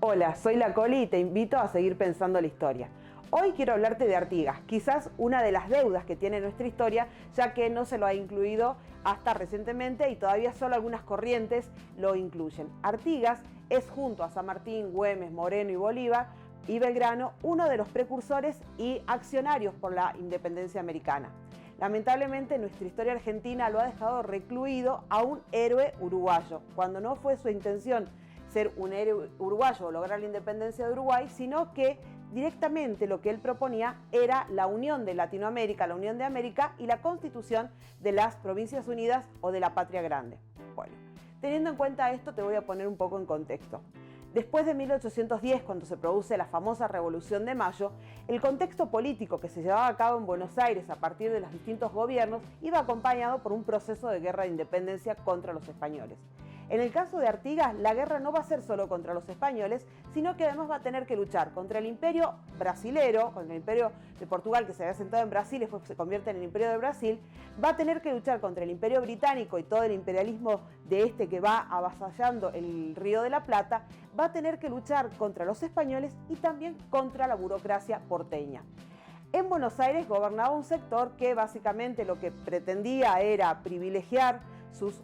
Hola, soy La Coli y te invito a seguir pensando la historia. Hoy quiero hablarte de Artigas, quizás una de las deudas que tiene nuestra historia, ya que no se lo ha incluido hasta recientemente y todavía solo algunas corrientes lo incluyen. Artigas es, junto a San Martín, Güemes, Moreno y Bolívar y Belgrano, uno de los precursores y accionarios por la independencia americana. Lamentablemente nuestra historia argentina lo ha dejado recluido a un héroe uruguayo, cuando no fue su intención ser un héroe uruguayo o lograr la independencia de Uruguay, sino que directamente lo que él proponía era la unión de Latinoamérica, la unión de América y la constitución de las Provincias Unidas o de la Patria Grande. Bueno, teniendo en cuenta esto, te voy a poner un poco en contexto. Después de 1810, cuando se produce la famosa Revolución de Mayo, el contexto político que se llevaba a cabo en Buenos Aires a partir de los distintos gobiernos iba acompañado por un proceso de guerra de independencia contra los españoles. En el caso de Artigas, la guerra no va a ser solo contra los españoles, sino que además va a tener que luchar contra el imperio brasilero, contra el imperio de Portugal que se había asentado en Brasil y después se convierte en el imperio de Brasil, va a tener que luchar contra el imperio británico y todo el imperialismo de este que va avasallando el Río de la Plata, va a tener que luchar contra los españoles y también contra la burocracia porteña. En Buenos Aires gobernaba un sector que básicamente lo que pretendía era privilegiar sus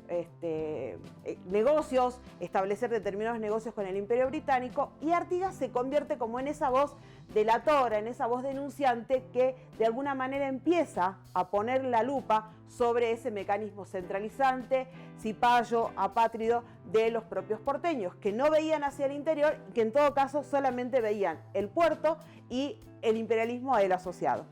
negocios, establecer determinados negocios con el Imperio Británico, y Artigas se convierte como en esa voz delatora, en esa voz denunciante que de alguna manera empieza a poner la lupa sobre ese mecanismo centralizante, cipayo, apátrido de los propios porteños, que no veían hacia el interior y que en todo caso solamente veían el puerto y el imperialismo a él asociado.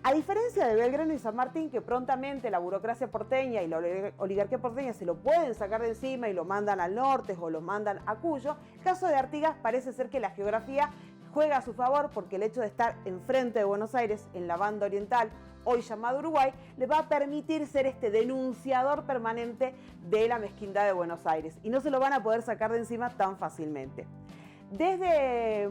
A diferencia de Belgrano y San Martín, que prontamente la burocracia porteña y la oligarquía porteña se lo pueden sacar de encima y lo mandan al norte o lo mandan a Cuyo, el caso de Artigas parece ser que la geografía juega a su favor, porque el hecho de estar enfrente de Buenos Aires, en la banda oriental, hoy llamado Uruguay, le va a permitir ser este denunciador permanente de la mezquindad de Buenos Aires y no se lo van a poder sacar de encima tan fácilmente. Desde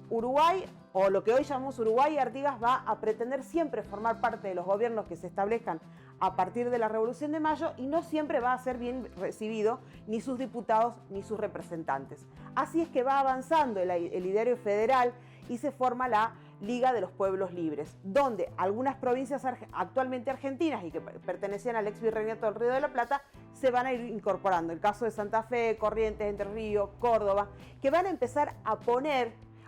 Uruguay, o lo que hoy llamamos Uruguay, Artigas va a pretender siempre formar parte de los gobiernos que se establezcan a partir de la Revolución de Mayo y no siempre va a ser bien recibido ni sus diputados ni sus representantes. Así es que va avanzando el ideario federal y se forma la Liga de los Pueblos Libres, donde algunas provincias actualmente argentinas y que pertenecían al ex virreinato del Río de la Plata se van a ir incorporando. El caso de Santa Fe, Corrientes, Entre Ríos, Córdoba, que van a empezar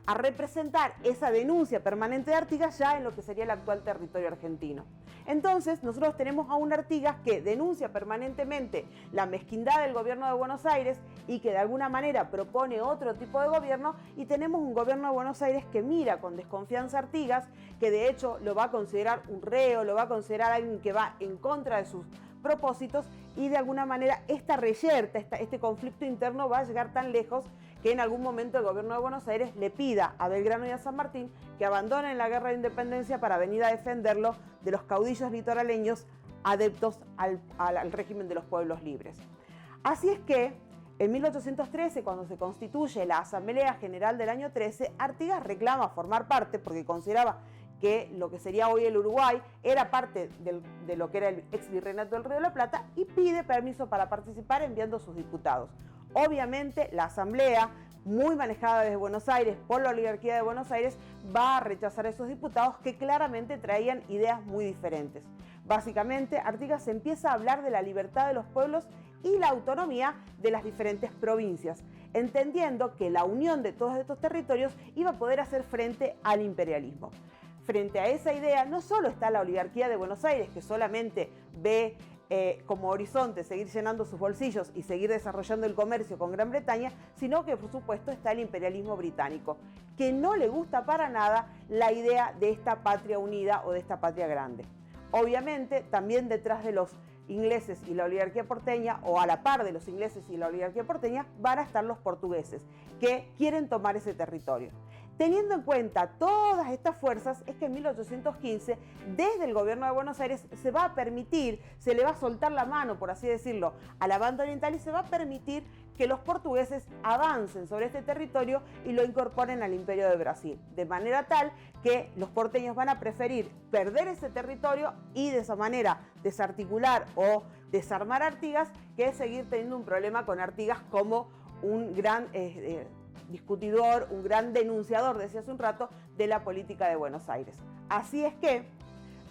a representar esa denuncia permanente de Artigas ya en lo que sería el actual territorio argentino. Entonces, nosotros tenemos a un Artigas que denuncia permanentemente la mezquindad del gobierno de Buenos Aires y que de alguna manera propone otro tipo de gobierno, y tenemos un gobierno de Buenos Aires que mira con desconfianza a Artigas, que de hecho lo va a considerar un reo, lo va a considerar alguien que va en contra de sus propósitos, y de alguna manera esta reyerta, este conflicto interno va a llegar tan lejos que en algún momento el gobierno de Buenos Aires le pida a Belgrano y a San Martín que abandonen la guerra de independencia para venir a defenderlo de los caudillos litoraleños adeptos al régimen de los pueblos libres. Así es que en 1813, cuando se constituye la Asamblea General del año 13, Artigas reclama formar parte, porque consideraba que lo que sería hoy el Uruguay era parte de lo que era el ex virreinato del Río de la Plata, y pide permiso para participar enviando sus diputados. Obviamente la asamblea, muy manejada desde Buenos Aires por la oligarquía de Buenos Aires, va a rechazar a esos diputados que claramente traían ideas muy diferentes. Básicamente, Artigas empieza a hablar de la libertad de los pueblos y la autonomía de las diferentes provincias, entendiendo que la unión de todos estos territorios iba a poder hacer frente al imperialismo. Frente a esa idea, no solo está la oligarquía de Buenos Aires, que solamente ve como horizonte seguir llenando sus bolsillos y seguir desarrollando el comercio con Gran Bretaña, sino que por supuesto está el imperialismo británico, que no le gusta para nada la idea de esta patria unida o de esta patria grande. Obviamente también detrás de los ingleses y la oligarquía porteña, o a la par de los ingleses y la oligarquía porteña, van a estar los portugueses, que quieren tomar ese territorio. Teniendo en cuenta todas estas fuerzas, es que en 1815, desde el gobierno de Buenos Aires, se va a permitir, se le va a soltar la mano, por así decirlo, a la banda oriental, y se va a permitir que los portugueses avancen sobre este territorio y lo incorporen al Imperio de Brasil, de manera tal que los porteños van a preferir perder ese territorio y de esa manera desarticular o desarmar a Artigas, que seguir teniendo un problema con Artigas como un gran discutidor, un gran denunciador, decía hace un rato, de la política de Buenos Aires. Así es que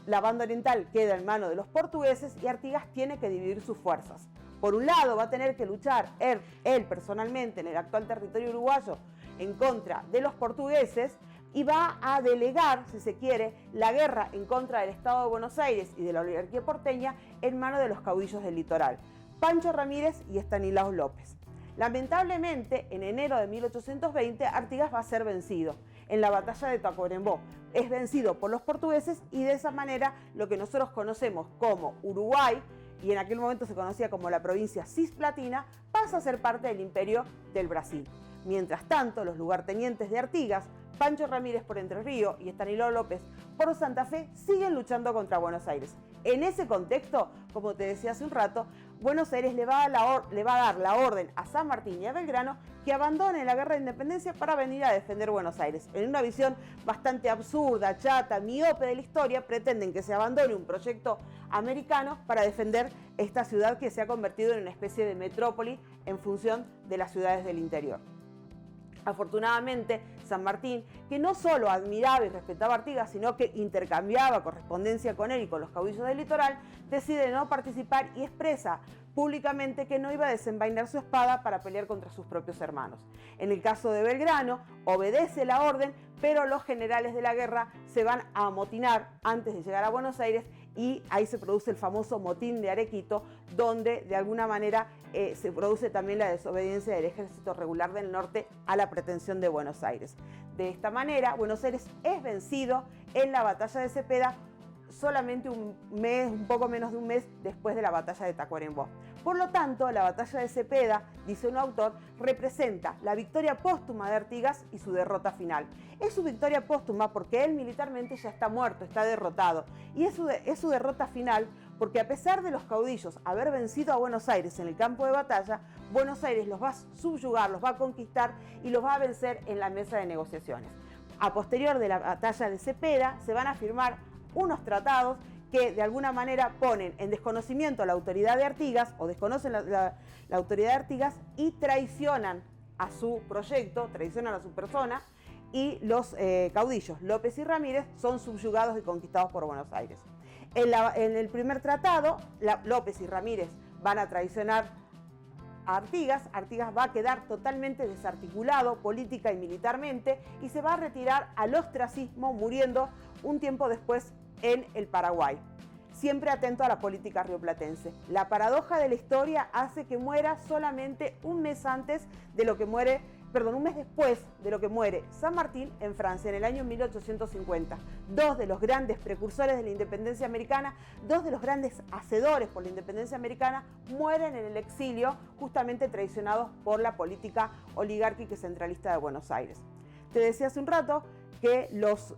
la banda oriental queda en manos de los portugueses y Artigas tiene que dividir sus fuerzas. Por un lado, va a tener que luchar él personalmente en el actual territorio uruguayo en contra de los portugueses y va a delegar, si se quiere, la guerra en contra del Estado de Buenos Aires y de la oligarquía porteña en manos de los caudillos del litoral, Pancho Ramírez y Estanislao López. Lamentablemente, en enero de 1820, Artigas va a ser vencido en la batalla de Tacuarembó. Es vencido por los portugueses y de esa manera lo que nosotros conocemos como Uruguay, y en aquel momento se conocía como la provincia cisplatina, pasa a ser parte del Imperio del Brasil. Mientras tanto, los lugartenientes de Artigas, Pancho Ramírez por Entre Ríos y Estanislao López por Santa Fe, siguen luchando contra Buenos Aires. En ese contexto, como te decía hace un rato, Buenos Aires le va a dar la orden a San Martín y a Belgrano que abandonen la guerra de independencia para venir a defender Buenos Aires. En una visión bastante absurda, chata, miope de la historia, pretenden que se abandone un proyecto americano para defender esta ciudad que se ha convertido en una especie de metrópoli en función de las ciudades del interior. Afortunadamente, San Martín, que no solo admiraba y respetaba a Artigas, sino que intercambiaba correspondencia con él y con los caudillos del litoral, decide no participar y expresa públicamente que no iba a desenvainar su espada para pelear contra sus propios hermanos. En el caso de Belgrano, obedece la orden, pero los generales de la guerra se van a amotinar antes de llegar a Buenos Aires y ahí se produce el famoso motín de Arequito, donde de alguna manera se produce también la desobediencia del ejército regular del norte a la pretensión de Buenos Aires. De esta manera, Buenos Aires es vencido en la batalla de Cepeda solamente un poco menos de un mes después de la batalla de Tacuarembó. Por lo tanto, la batalla de Cepeda, dice un autor, representa la victoria póstuma de Artigas y su derrota final. Es su victoria póstuma porque él militarmente ya está muerto, está derrotado. Y es su derrota final porque a pesar de los caudillos haber vencido a Buenos Aires en el campo de batalla, Buenos Aires los va a subyugar, los va a conquistar y los va a vencer en la mesa de negociaciones. A posterior de la batalla de Cepeda se van a firmar unos tratados que de alguna manera ponen en desconocimiento a la autoridad de Artigas o desconocen la autoridad de Artigas y traicionan a su proyecto, traicionan a su persona y los caudillos López y Ramírez son subyugados y conquistados por Buenos Aires. En el primer tratado, López y Ramírez van a traicionar a Artigas. Artigas va a quedar totalmente desarticulado política y militarmente y se va a retirar al ostracismo, muriendo un tiempo después en el Paraguay, siempre atento a la política rioplatense. La paradoja de la historia hace que muera solamente un mes después de lo que muere San Martín en Francia en el año 1850. Dos de los grandes precursores de la independencia americana, dos de los grandes hacedores por la independencia americana, mueren en el exilio, justamente traicionados por la política oligárquica y centralista de Buenos Aires. Te decía hace un rato que los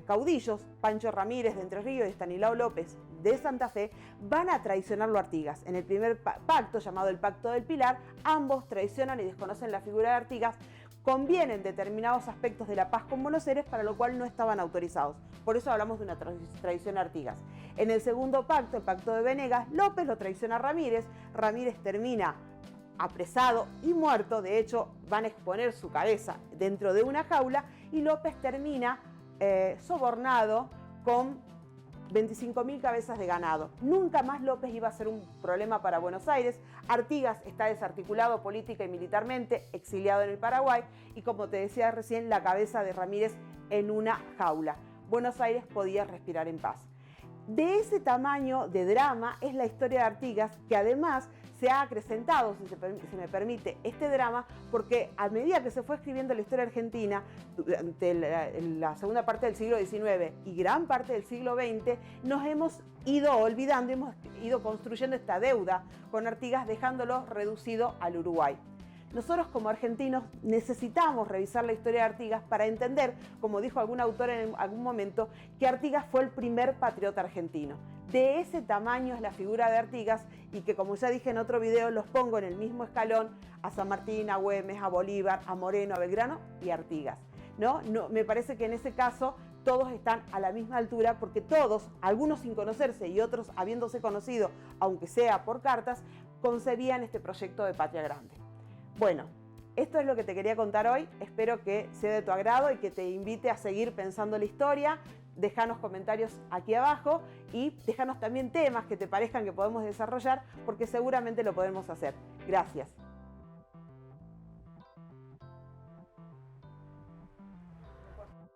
caudillos, Pancho Ramírez de Entre Ríos y Estanislao López de Santa Fe, van a traicionarlo a Artigas. En el primer pacto, llamado el Pacto del Pilar, ambos traicionan y desconocen la figura de Artigas, convienen determinados aspectos de la paz con Buenos Aires, para lo cual no estaban autorizados. Por eso hablamos de una traición a Artigas. En el segundo pacto, el Pacto de Venegas, López lo traiciona a Ramírez, Ramírez termina apresado y muerto. De hecho, van a exponer su cabeza dentro de una jaula y López termina sobornado con 25.000 cabezas de ganado. Nunca más López iba a ser un problema para Buenos Aires. Artigas está desarticulado política y militarmente, exiliado en el Paraguay y, como te decía recién, la cabeza de Ramírez en una jaula. Buenos Aires podía respirar en paz. De ese tamaño de drama es la historia de Artigas, que además se ha acrecentado, si se me permite, este drama, porque a medida que se fue escribiendo la historia argentina durante la segunda parte del siglo XIX y gran parte del siglo XX, nos hemos ido olvidando, hemos ido construyendo esta deuda con Artigas, dejándolo reducido al Uruguay. Nosotros como argentinos necesitamos revisar la historia de Artigas para entender, como dijo algún autor en algún momento, que Artigas fue el primer patriota argentino. De ese tamaño es la figura de Artigas y que, como ya dije en otro video, los pongo en el mismo escalón a San Martín, a Güemes, a Bolívar, a Moreno, a Belgrano y a Artigas. No, me parece que en ese caso todos están a la misma altura, porque todos, algunos sin conocerse y otros habiéndose conocido, aunque sea por cartas, concebían este proyecto de patria grande. Bueno, Esto es lo que te quería contar hoy, espero que sea de tu agrado y que te invite a seguir pensando la historia. Déjanos comentarios aquí abajo y déjanos también temas que te parezcan que podemos desarrollar, porque seguramente lo podemos hacer. Gracias.